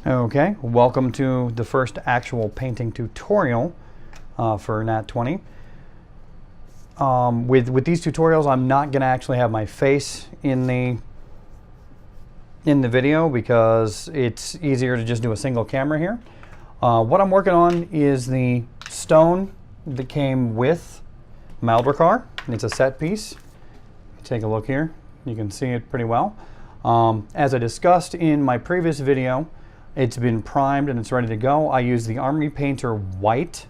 Okay, welcome to the first actual painting tutorial for Nat 20. With these tutorials, I'm not going to actually have my face in the video because it's easier to just do a single camera here. What I'm working on is the stone that came with Drakkar. It's a set piece. Take a look here. You can see it pretty well. As I discussed in my previous video, it's been primed and it's ready to go. I use the Army Painter white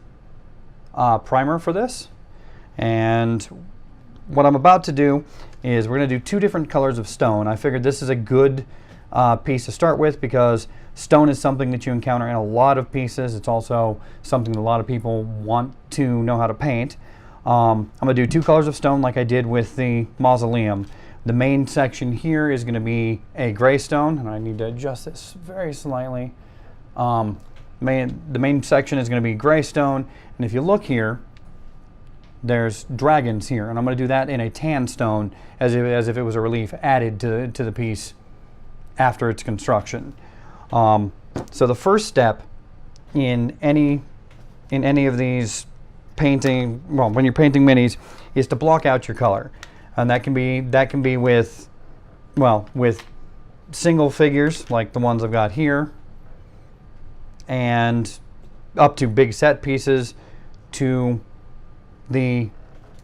primer for this. And what I'm about to do is we're going to do two different colors of stone. I figured this is a good piece to start with because stone is something that you encounter in a lot of pieces. It's also something that a lot of people want to know how to paint. I'm going to do two colors of stone like I did with the mausoleum. The main section here is going to be a gray stone, and I need to adjust this very slightly. The main section is going to be gray stone, and if you look here, there's dragons here, and I'm going to do that in a tan stone as if it was a relief added to the piece after its construction. So the first step in any of these painting, well, when you're painting minis, is to block out your color. And that can be with, well, with single figures like the ones I've got here, and up to big set pieces to the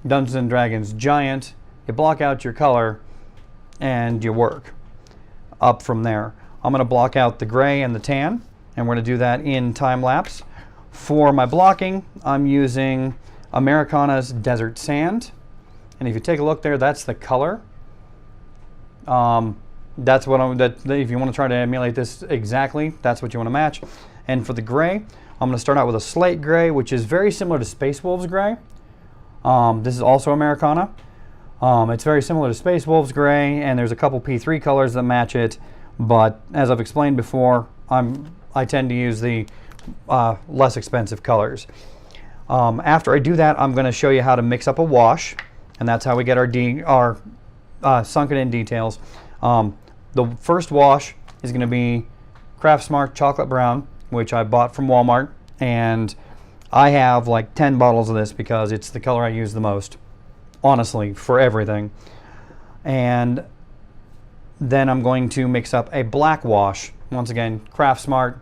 Dungeons and Dragons giant. You block out your color and you work up from there. I'm going to block out the gray and the tan, and we're going to do that in time lapse. For my blocking, I'm using Americana's Desert Sand. And if you take a look there, that's the color. That's what if you want to try to emulate this exactly, that's what you want to match. And for the gray, I'm going to start out with a slate gray, which is very similar to Space Wolves gray. This is also Americana. It's very similar to Space Wolves gray, and there's a couple P3 colors that match it. But as I've explained before, I tend to use the less expensive colors. After I do that, I'm going to show you how to mix up a wash. And that's how we get our sunken in details. The first wash is going to be Craft Smart Chocolate Brown, which I bought from Walmart. And I have like 10 bottles of this because it's the color I use the most, honestly, for everything. And then I'm going to mix up a black wash. Once again, Craft Smart.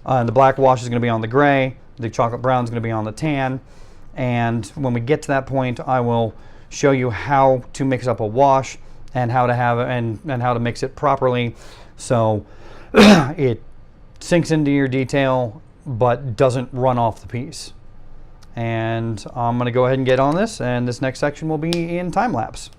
The black wash is going to be on the gray. The chocolate brown is going to be on the tan. And when we get to that point, I will show you how to mix up a wash and how to have and how to mix it properly so it sinks into your detail but doesn't run off the piece. And I'm going to go ahead and get on this, and this next section will be in time lapse.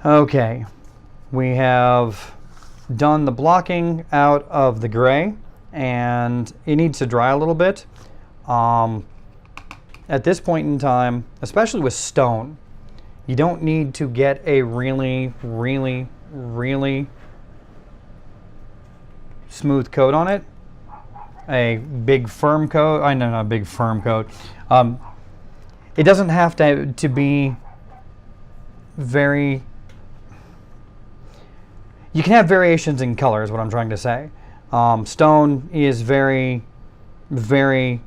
Okay, we have done the blocking out of the gray, and it needs to dry a little bit. At this point in time, especially with stone, you don't need to get a really, really, really smooth coat on it. A big firm coat. I know, not a big firm coat. It doesn't have to be very. You can have variations in color, is what I'm trying to say. Stone is very, very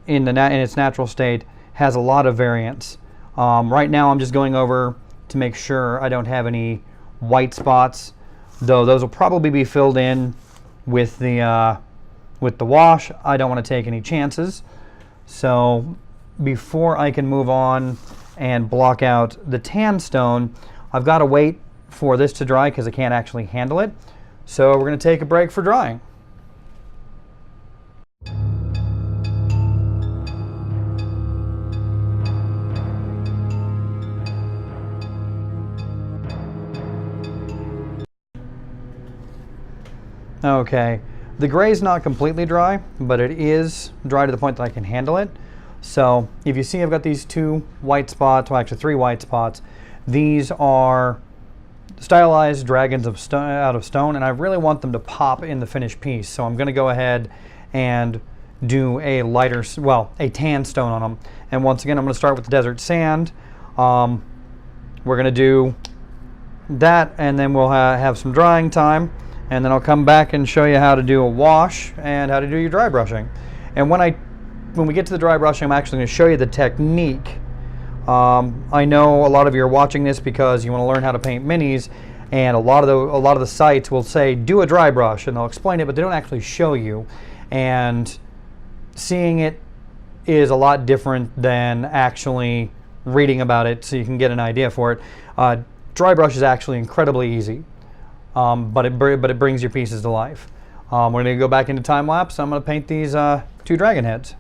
in its natural state, has a lot of variance. Right now I'm just going over to make sure I don't have any white spots, though those will probably be filled in with the wash. I don't want to take any chances. So before I can move on and block out the tan stone, I've got to wait for this to dry because I can't actually handle it. So we're going to take a break for drying. Okay, the gray's not completely dry, but it is dry to the point that I can handle it. So if you see, I've got these 2 white spots, well actually 3 white spots. These are stylized dragons out of stone, and I really want them to pop in the finished piece. So I'm going to go ahead and do a lighter, well, a tan stone on them. And once again, I'm going to start with the desert sand. We're going to do that, and then we'll have some drying time. And then I'll come back and show you how to do a wash and how to do your dry brushing. And when we get to the dry brushing, I'm actually going to show you the technique. I know a lot of you are watching this because you want to learn how to paint minis, and a lot of the sites will say do a dry brush, and they'll explain it, but they don't actually show you. And seeing it is a lot different than actually reading about it, so you can get an idea for it. Dry brush is actually incredibly easy. But it brings your pieces to life. We're going to go back into time lapse. I'm going to paint these 2 dragon heads.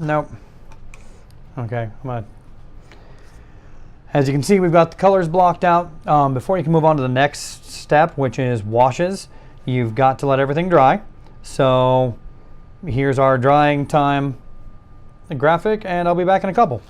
Nope. Okay, come on. As you can see, we've got the colors blocked out. Before you can move on to the next step, which is washes, you've got to let everything dry. So here's our drying time graphic, and I'll be back in a couple.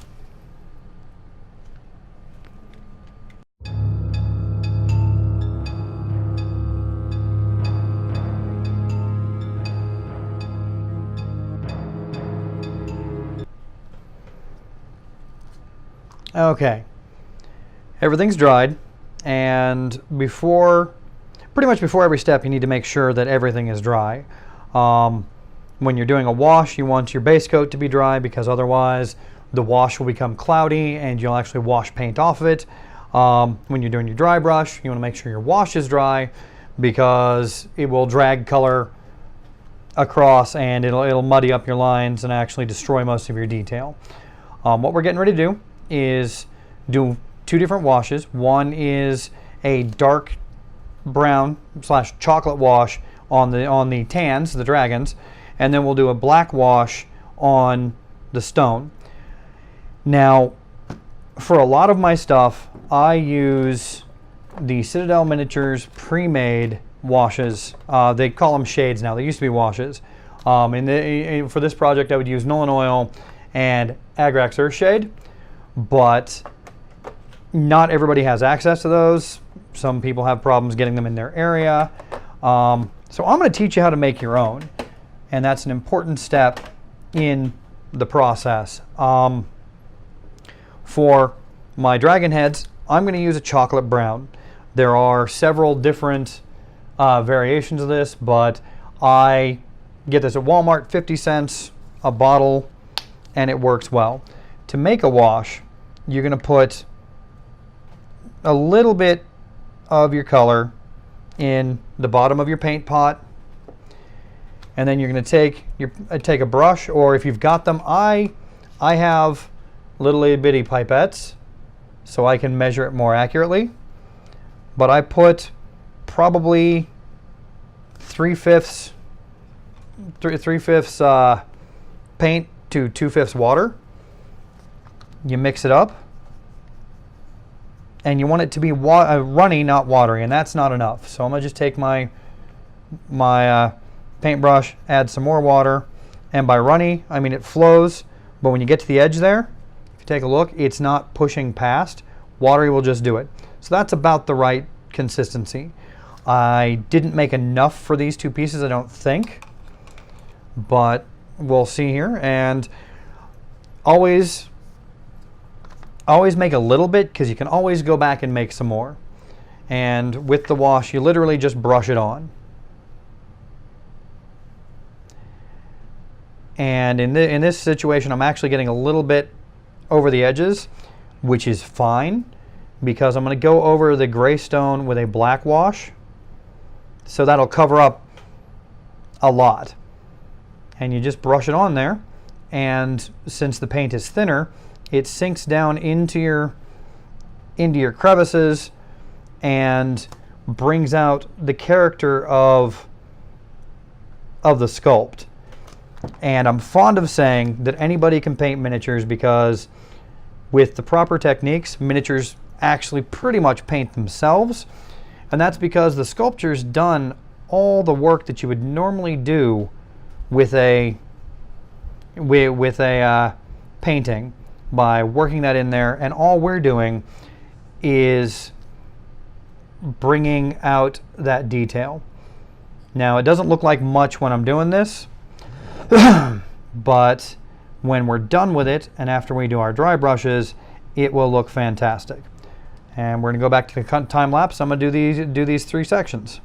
Okay, everything's dried, and pretty much before every step, you need to make sure that everything is dry. When you're doing a wash, you want your base coat to be dry, because otherwise the wash will become cloudy and you'll actually wash paint off of it. When you're doing your dry brush, you want to make sure your wash is dry. because it will drag color across and it'll muddy up your lines and actually destroy most of your detail. What we're getting ready to do is do two different washes. One is a dark brown / chocolate wash on the tans, the dragons, and then we'll do a black wash on the stone. Now, for a lot of my stuff, I use the Citadel Miniatures pre-made washes. They call them shades now. They used to be washes. For this project, I would use Nolan Oil and Agrax Earthshade, but not everybody has access to those. Some people have problems getting them in their area. So I'm going to teach you how to make your own, and that's an important step in the process. For my dragon heads, I'm going to use a chocolate brown. There are several different variations of this, but I get this at Walmart, 50 cents a bottle, and it works well. To make a wash, you're going to put a little bit of your color in the bottom of your paint pot, and then you're going to take a brush, or if you've got them, I have little itty bitty pipettes so I can measure it more accurately, but I put probably 3/5 paint to 2/5 water. You mix it up, and you want it to be runny, not watery, and that's not enough. So I'm going to just take my paintbrush, add some more water, and by runny, I mean it flows, but when you get to the edge there, if you take a look, it's not pushing past. Watery will just do it. So that's about the right consistency. I didn't make enough for these two pieces, I don't think, but we'll see here. And always make a little bit, because you can always go back and make some more. And with the wash, you literally just brush it on. And in this situation, I'm actually getting a little bit over the edges, which is fine, because I'm going to go over the gray stone with a black wash. So that'll cover up a lot. And you just brush it on there. And since the paint is thinner, it sinks down into your crevices and brings out the character of the sculpt. And I'm fond of saying that anybody can paint miniatures, because with the proper techniques, miniatures actually pretty much paint themselves. And that's because the sculpture's done all the work that you would normally do with a painting by working that in there, and all we're doing is bringing out that detail. Now, it doesn't look like much when I'm doing this, but when we're done with it and after we do our dry brushes, it will look fantastic. And we're going to go back to the time lapse. I'm going to do these 3 sections.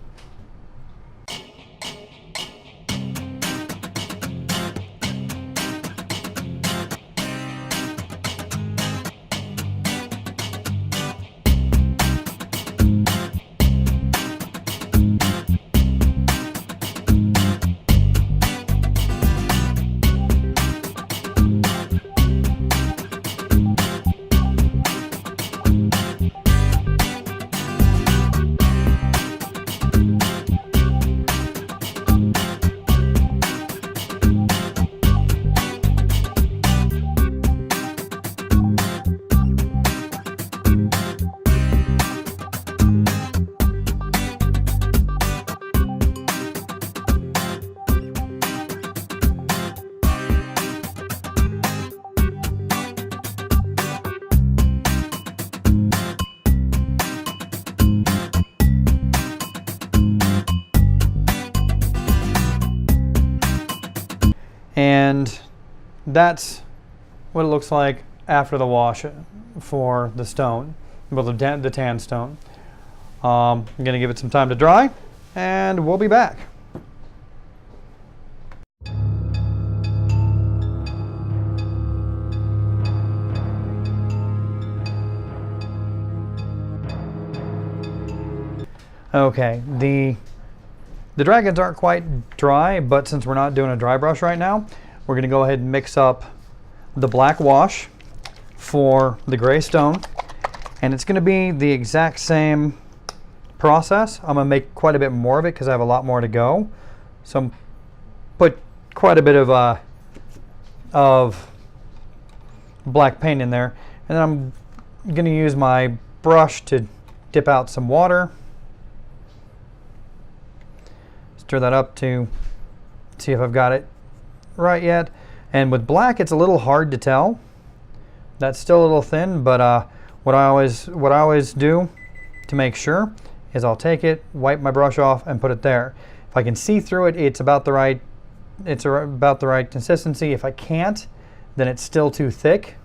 And that's what it looks like after the wash for the stone, well, the tan stone. I'm going to give it some time to dry, and we'll be back. Okay, the dragons aren't quite dry, but since we're not doing a dry brush right now, we're going to go ahead and mix up the black wash for the gray stone. And it's going to be the exact same process. I'm going to make quite a bit more of it because I have a lot more to go. So I'm put quite a bit of black paint in there. And then I'm going to use my brush to dip out some water. Stir that up to see if I've got it right yet. And with black, it's a little hard to tell. That's still a little thin, but what I always do to make sure is I'll take it, wipe my brush off, and put it there. If I can see through it, it's about the right consistency. If I can't, then it's still too thick.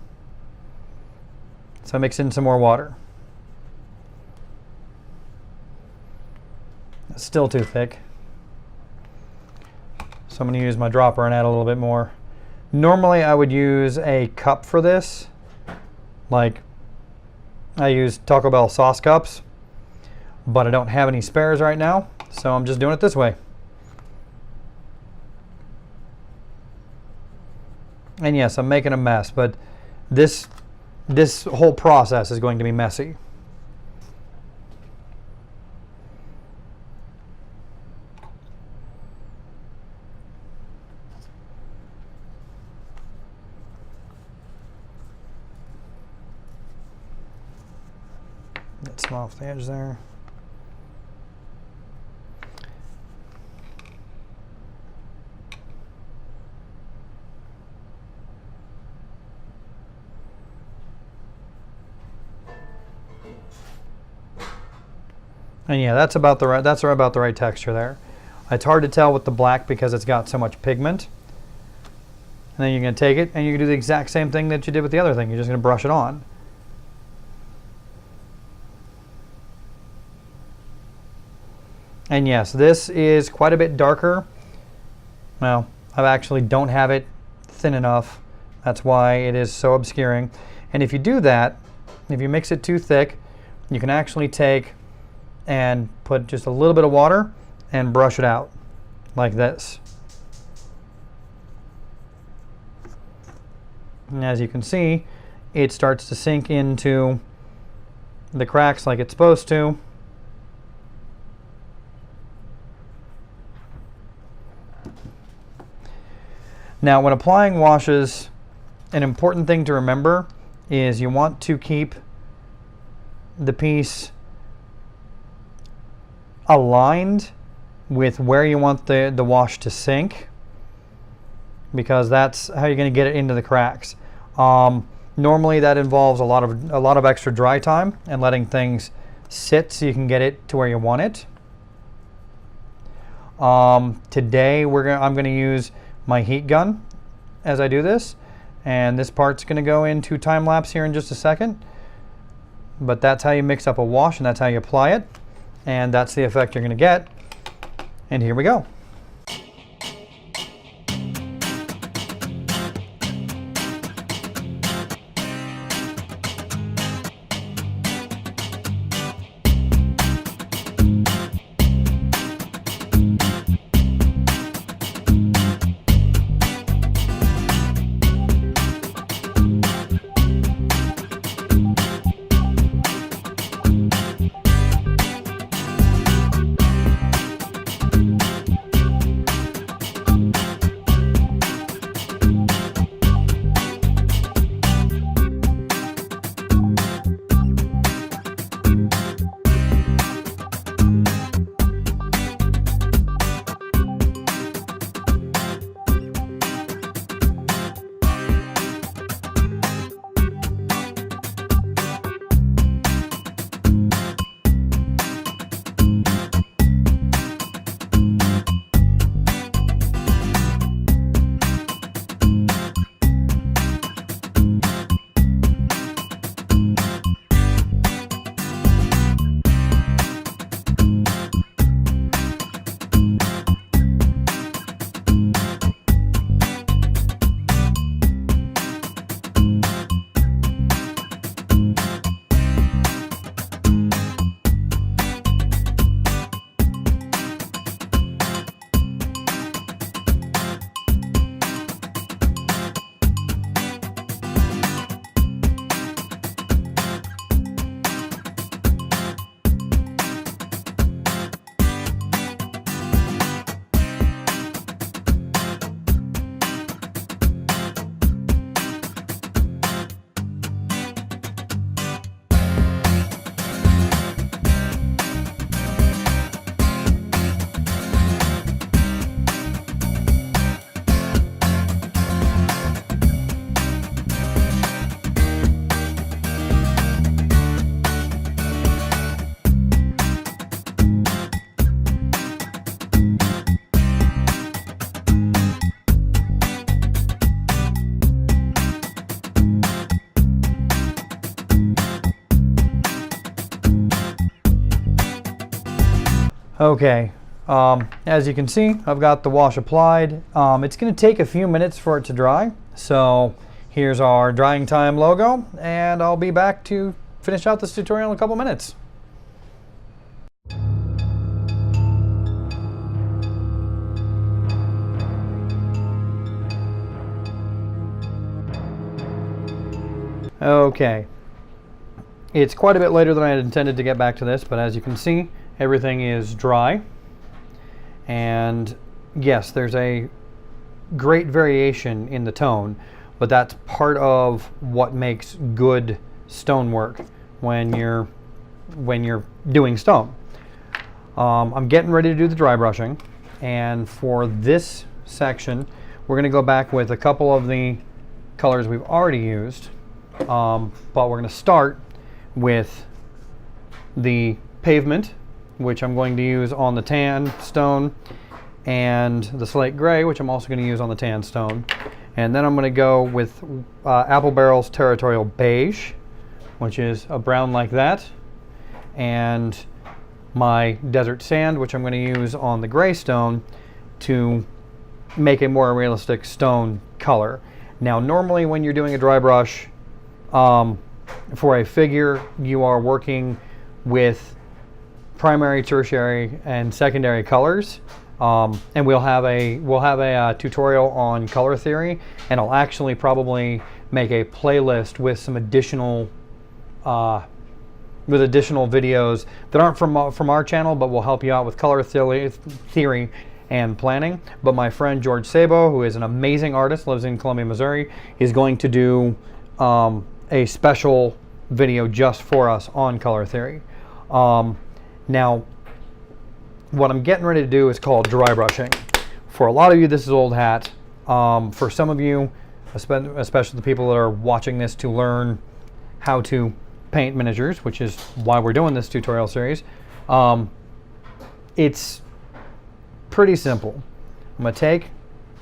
So I mix in some more water. It's still too thick. So I'm going to use my dropper and add a little bit more. Normally I would use a cup for this. Like I use Taco Bell sauce cups, but I don't have any spares right now, so I'm just doing it this way. And yes, I'm making a mess, but this whole process is going to be messy. Get some off the edge there. And yeah, that's about the right texture there. It's hard to tell with the black because it's got so much pigment. And then you're going to take it and you're going to do the exact same thing that you did with the other thing. You're just going to brush it on. And yes, this is quite a bit darker. Well, I actually don't have it thin enough. That's why it is so obscuring. And if you do that, if you mix it too thick, you can actually take and put just a little bit of water and brush it out like this. And as you can see, it starts to sink into the cracks like it's supposed to. Now, when applying washes, an important thing to remember is you want to keep the piece aligned with where you want the wash to sink, because that's how you're going to get it into the cracks. Normally that involves a lot of extra dry time and letting things sit so you can get it to where you want it. Today I'm going to use my heat gun as I do this, and this part's going to go into time lapse here in just a second. But that's how you mix up a wash, and that's how you apply it, and that's the effect you're going to get. And here we go. Okay, as you can see, I've got the wash applied. It's going to take a few minutes for it to dry. So here's our drying time logo, and I'll be back to finish out this tutorial in a couple minutes. Okay, it's quite a bit later than I had intended to get back to this, but as you can see, everything is dry. And yes, there's a great variation in the tone, but that's part of what makes good stonework when you're doing stone. I'm getting ready to do the dry brushing, and for this section, we're going to go back with a couple of the colors we've already used. But we're going to start with the pavement, which I'm going to use on the tan stone, and the slate gray, which I'm also going to use on the tan stone. And then I'm going to go with Apple Barrel's Territorial Beige, which is a brown like that, and my Desert Sand, which I'm going to use on the gray stone to make a more realistic stone color. Now, normally when you're doing a dry brush, for a figure, you are working with primary, tertiary, and secondary colors, and we'll have a tutorial on color theory, and I'll actually probably make a playlist with some additional videos that aren't from our channel, but will help you out with color theory and planning. But my friend George Sabo, who is an amazing artist, lives in Columbia, Missouri, is going to do a special video just for us on color theory. Now, what I'm getting ready to do is called dry brushing. For a lot of you, this is old hat. For some of you, especially the people that are watching this to learn how to paint miniatures, which is why we're doing this tutorial series, it's pretty simple. I'm going to take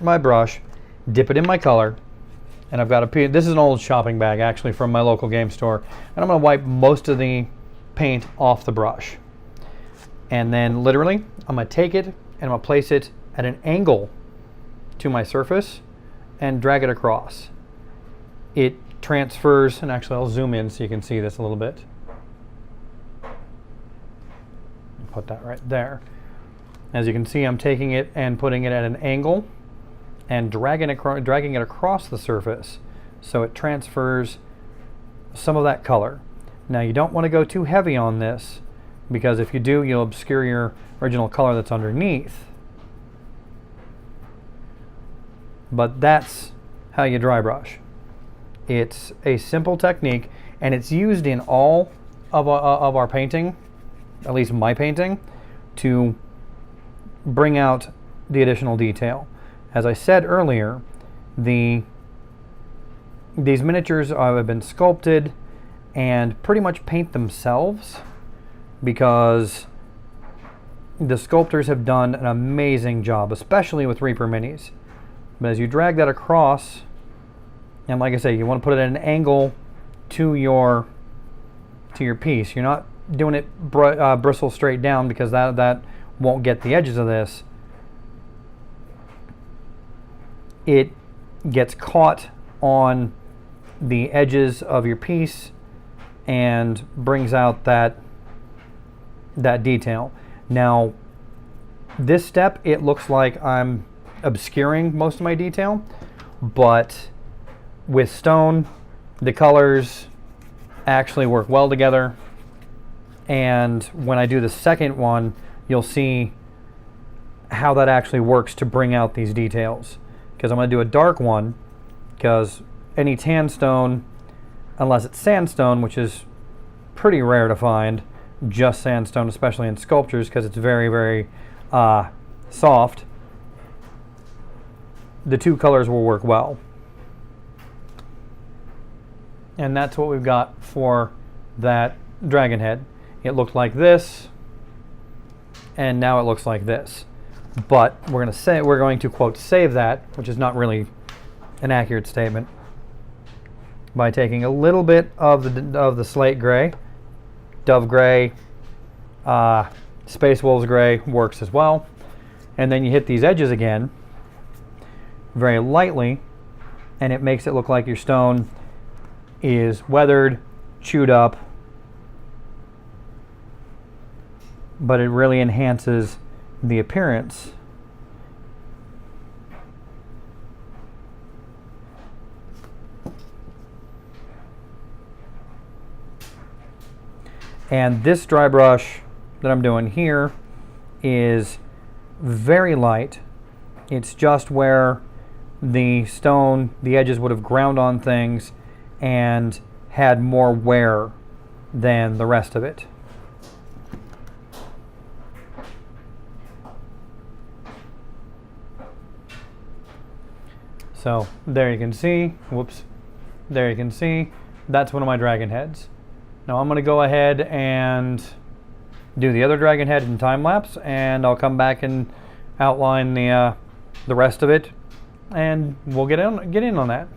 my brush, dip it in my color, and I've got this is an old shopping bag actually from my local game store, and I'm going to wipe most of the paint off the brush. And then literally, I'm going to take it and I'm going to place it at an angle to my surface and drag it across. It transfers, and actually I'll zoom in so you can see this a little bit. Put that right there. As you can see, I'm taking it and putting it at an angle and dragging it across the surface so it transfers some of that color. Now, you don't want to go too heavy on this, because if you do, you'll obscure your original color that's underneath. But that's how you dry brush. It's a simple technique, and it's used in all of our painting, at least my painting, to bring out the additional detail. As I said earlier, these miniatures have been sculpted and pretty much paint themselves, because the sculptors have done an amazing job, especially with Reaper Minis. But as you drag that across, and like I say, you want to put it at an angle to your piece. You're not doing it bristle straight down, because that won't get the edges of this. It gets caught on the edges of your piece and brings out that detail. Now, this step, it looks like I'm obscuring most of my detail, but with stone, the colors actually work well together, and when I do the second one, you'll see how that actually works to bring out these details. Because I'm going to do a dark one, because any tan stone, unless it's sandstone, which is pretty rare to find, just sandstone, especially in sculptures, because it's very, very soft, the two colors will work well. And that's what we've got for that dragon head. It looked like this, and now it looks like this. But we're going to quote save that, which is not really an accurate statement, by taking a little bit of the slate gray, dove gray, Space Wolves Gray works as well. And then you hit these edges again very lightly, and it makes it look like your stone is weathered, chewed up, but it really enhances the appearance. And this dry brush that I'm doing here is very light. It's just where the stone, the edges would have ground on things and had more wear than the rest of it. So there you can see, whoops, there you can see, that's one of my dragon heads. Now I'm going to go ahead and do the other dragon head in time lapse, and I'll come back and outline the rest of it, and we'll get in on that.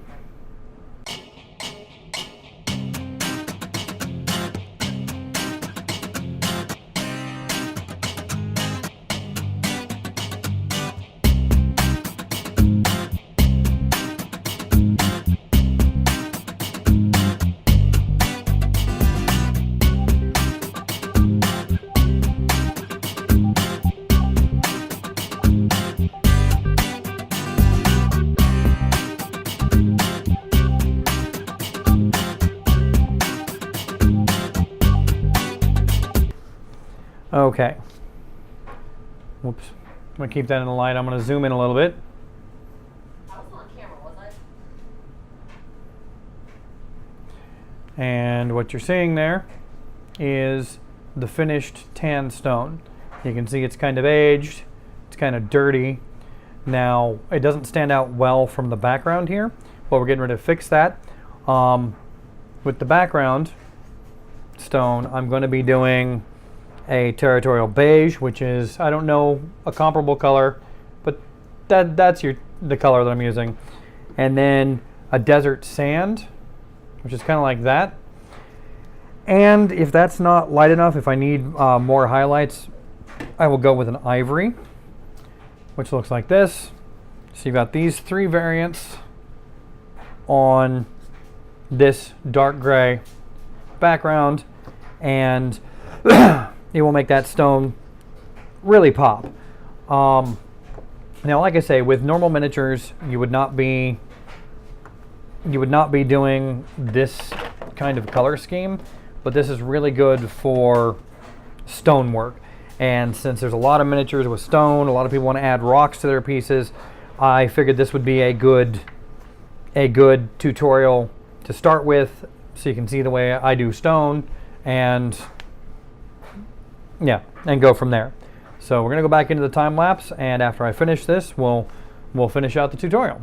Okay. Whoops. I'm going to keep that in the light. I'm going to zoom in a little bit. I wasn't on camera, was I? And what you're seeing there is the finished tan stone. You can see it's kind of aged. It's kind of dirty. Now, it doesn't stand out well from the background here, but we're getting ready to fix that. With the background stone, I'm going to be doing a territorial beige, which is, I don't know, a comparable color, but that's the color that I'm using. And then a desert sand, which is kind of like that. And if that's not light enough, if I need more highlights, I will go with an ivory, which looks like this. So you've got these three variants on this dark gray background, and it will make that stone really pop. Now, like I say, with normal miniatures, you would not be doing this kind of color scheme, but this is really good for stone work. And since there's a lot of miniatures with stone, a lot of people want to add rocks to their pieces, I figured this would be a good tutorial to start with, so you can see the way I do stone, and yeah, and go from there. So we're going to go back into the time lapse, and after I finish this, we'll finish out the tutorial.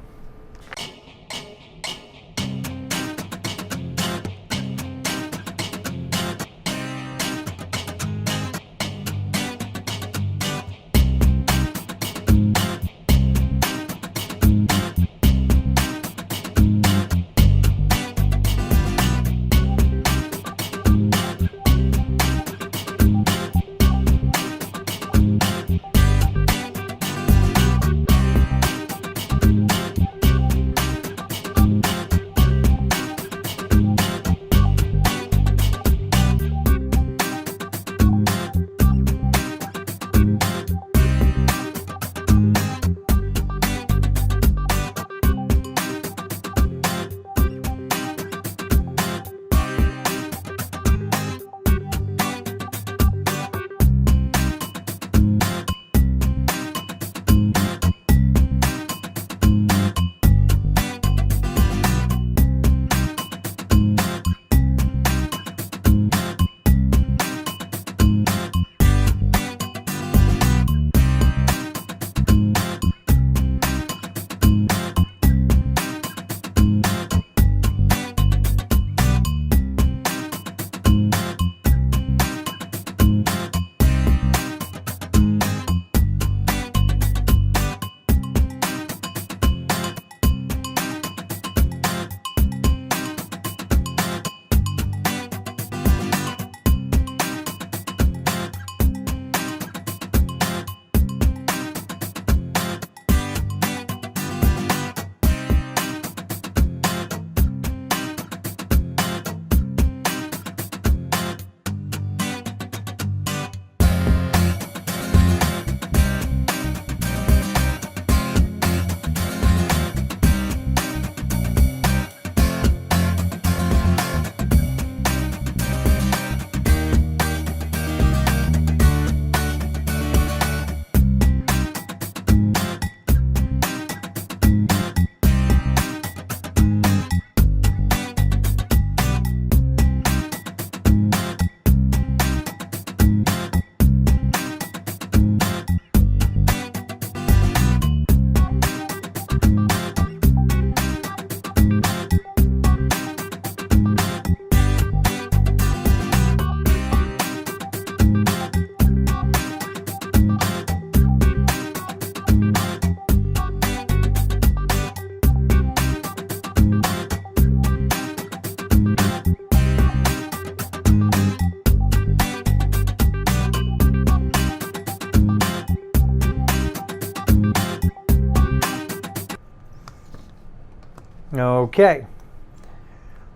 Okay.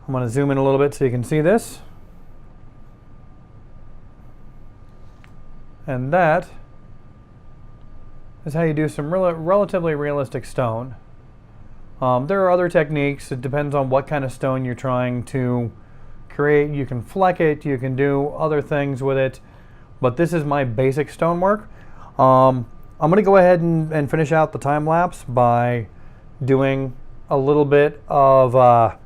I'm going to zoom in a little bit so you can see this. And that is how you do some relatively realistic stone. There are other techniques. It depends on what kind of stone you're trying to create. You can fleck it, you can do other things with it, but this is my basic stonework. I'm going to go ahead and finish out the time lapse by doing a little bit of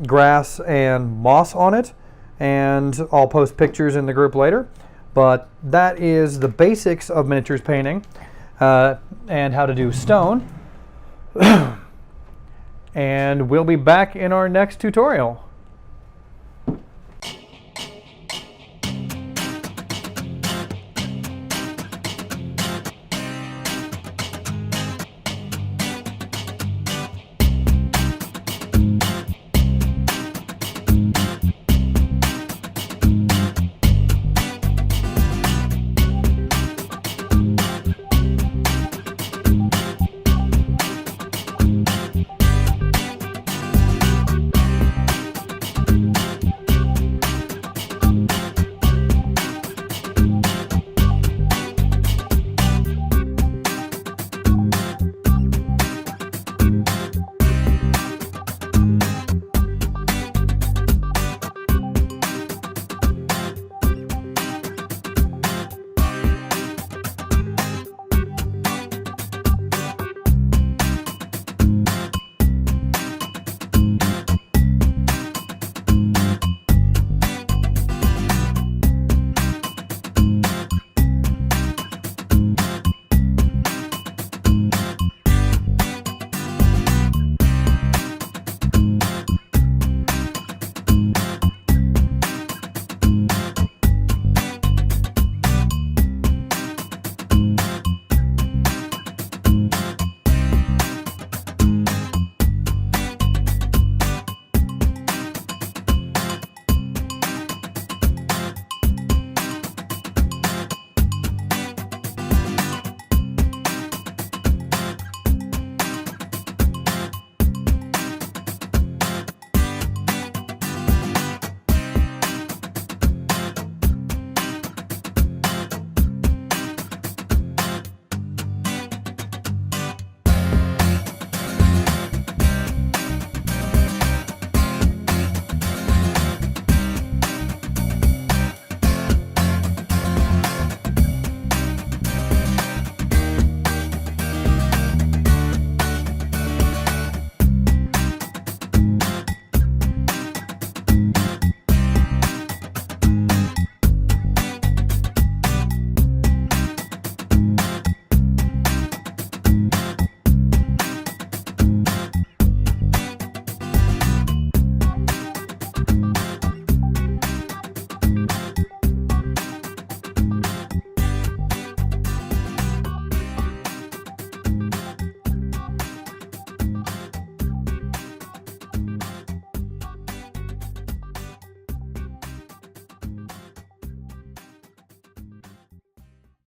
grass and moss on it, and I'll post pictures in the group later. But that is the basics of miniatures painting and how to do stone. And we'll be back in our next tutorial.